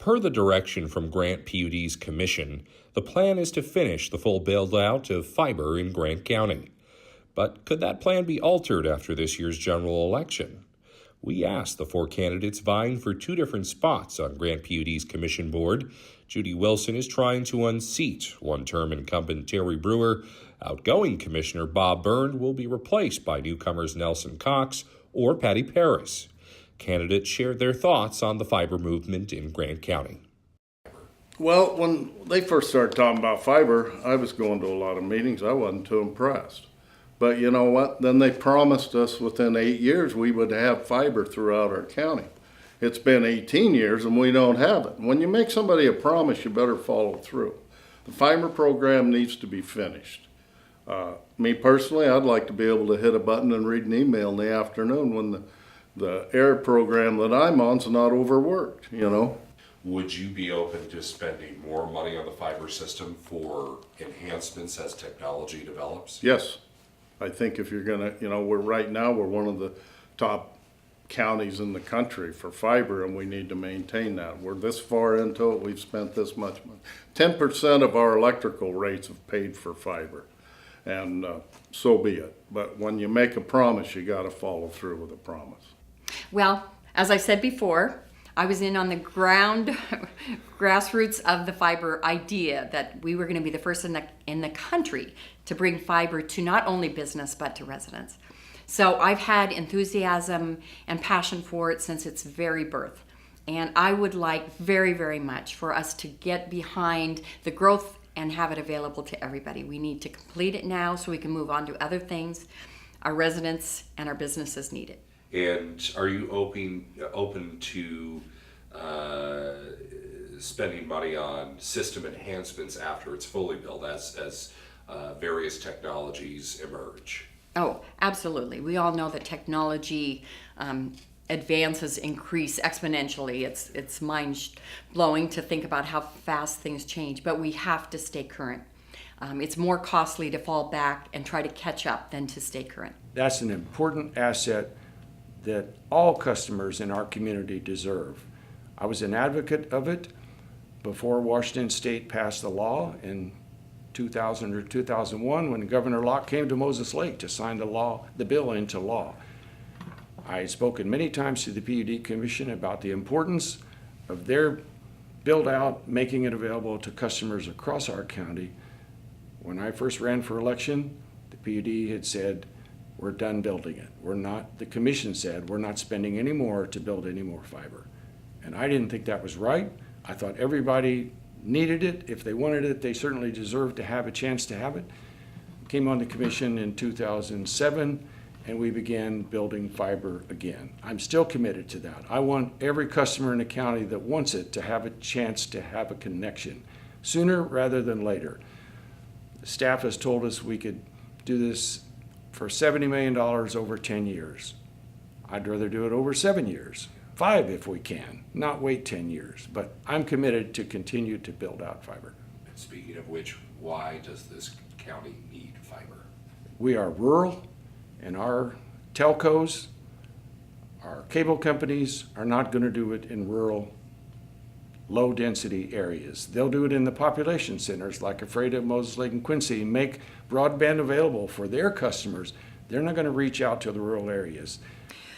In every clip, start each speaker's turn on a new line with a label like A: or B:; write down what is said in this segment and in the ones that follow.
A: Per the direction from Grant PUD's commission, the plan is to finish the full build-out of fiber in Grant County. But could that plan be altered after this year's general election? We asked the 4 candidates vying for 2 different spots on Grant PUD's commission board. Judy Wilson is trying to unseat one-term incumbent Terry Brewer. Outgoing Commissioner Bob Byrne will be replaced by newcomers Nelson Cox or Patty Paris. Candidates shared their thoughts on the fiber movement in Grant County.
B: Well, when they first started talking about fiber, I was going to a lot of meetings. I wasn't too impressed. But you know what? Then they promised us within 8 years we would have fiber throughout our county. It's been 18 years and we don't have it. When you make somebody a promise, you better follow through. The fiber program needs to be finished. Me personally, I'd like to be able to hit a button and read an email in the afternoon when the air program that I'm on's not overworked, you know.
C: Would you be open to spending more money on the fiber system for enhancements as technology develops?
B: Yes. I think if you're gonna, you know, we're one of the top counties in the country for fiber, and we need to maintain that. We're this far into it, we've spent this much money. 10% of our electrical rates have paid for fiber, and so be it. But when you make a promise, you gotta follow through with a promise.
D: Well, as I said before, I was in on the grassroots of the fiber idea that we were going to be the first in the country to bring fiber to not only business but to residents. So I've had enthusiasm and passion for it since its very birth. And I would like very, very much for us to get behind the growth and have it available to everybody. We need to complete it now so we can move on to other things. Our residents and our businesses need it.
C: And are you open to spending money on system enhancements after it's fully built as various technologies emerge?
D: Oh, absolutely. We all know that technology advances increase exponentially. It's mind-blowing to think about how fast things change, but we have to stay current. It's more costly to fall back and try to catch up than to stay current.
E: That's an important asset that all customers in our community deserve. I was an advocate of it before Washington State passed the law in 2000 or 2001 when Governor Locke came to Moses Lake to sign the bill into law. I had spoken many times to the PUD Commission about the importance of their build out, making it available to customers across our county. When I first ran for election, the PUD had said, we're done building it. The commission said, we're not spending any more to build any more fiber. And I didn't think that was right. I thought everybody needed it. If they wanted it, they certainly deserved to have a chance to have it. Came on the commission in 2007, and we began building fiber again. I'm still committed to that. I want every customer in the county that wants it to have a chance to have a connection sooner rather than later. The staff has told us we could do this for $70 million over 10 years. I'd rather do it over 7 years, 5 if we can, not wait 10 years. But I'm committed to continue to build out fiber.
C: And speaking of which, why does this county need fiber?
E: We are rural, and our telcos, our cable companies are not going to do it in rural, low-density areas. They'll do it in the population centers like Ephrata, Moses Lake, and Quincy, and make broadband available for their customers. They're not going to reach out to the rural areas.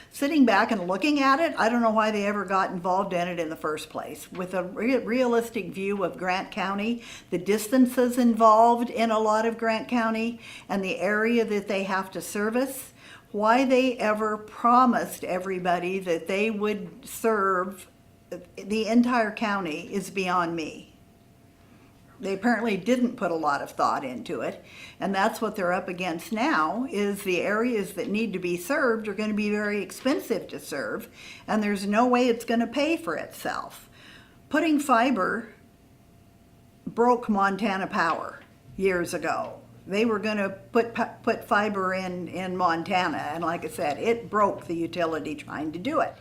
F: Sitting back and looking at it, I don't know why they ever got involved in it in the first place. With a realistic view of Grant County, the distances involved in a lot of Grant County, and the area that they have to service, why they ever promised everybody that they would serve the entire county is beyond me. They apparently didn't put a lot of thought into it, and that's what they're up against now, is the areas that need to be served are going to be very expensive to serve, and there's no way it's going to pay for itself. Putting fiber broke Montana Power years ago. They were going to put fiber in Montana, and like I said, it broke the utility trying to do it.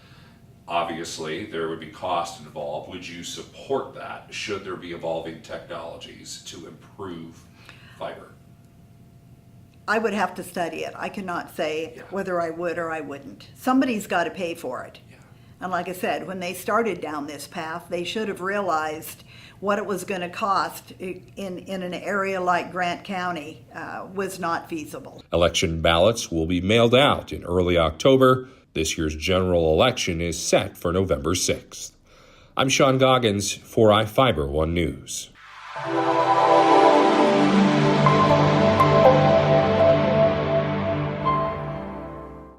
C: Obviously, there would be cost involved. Would you support that? Should there be evolving technologies to improve fiber?
F: I would have to study it. I cannot say whether I would or I wouldn't. Somebody's got to pay for it.
C: Yeah.
F: And like I said, when they started down this path, they should have realized what it was going to cost in an area like Grant County was not feasible.
A: Election ballots will be mailed out in early October. This year's general election is set for November 6th. I'm Sean Goggins for iFiber One News.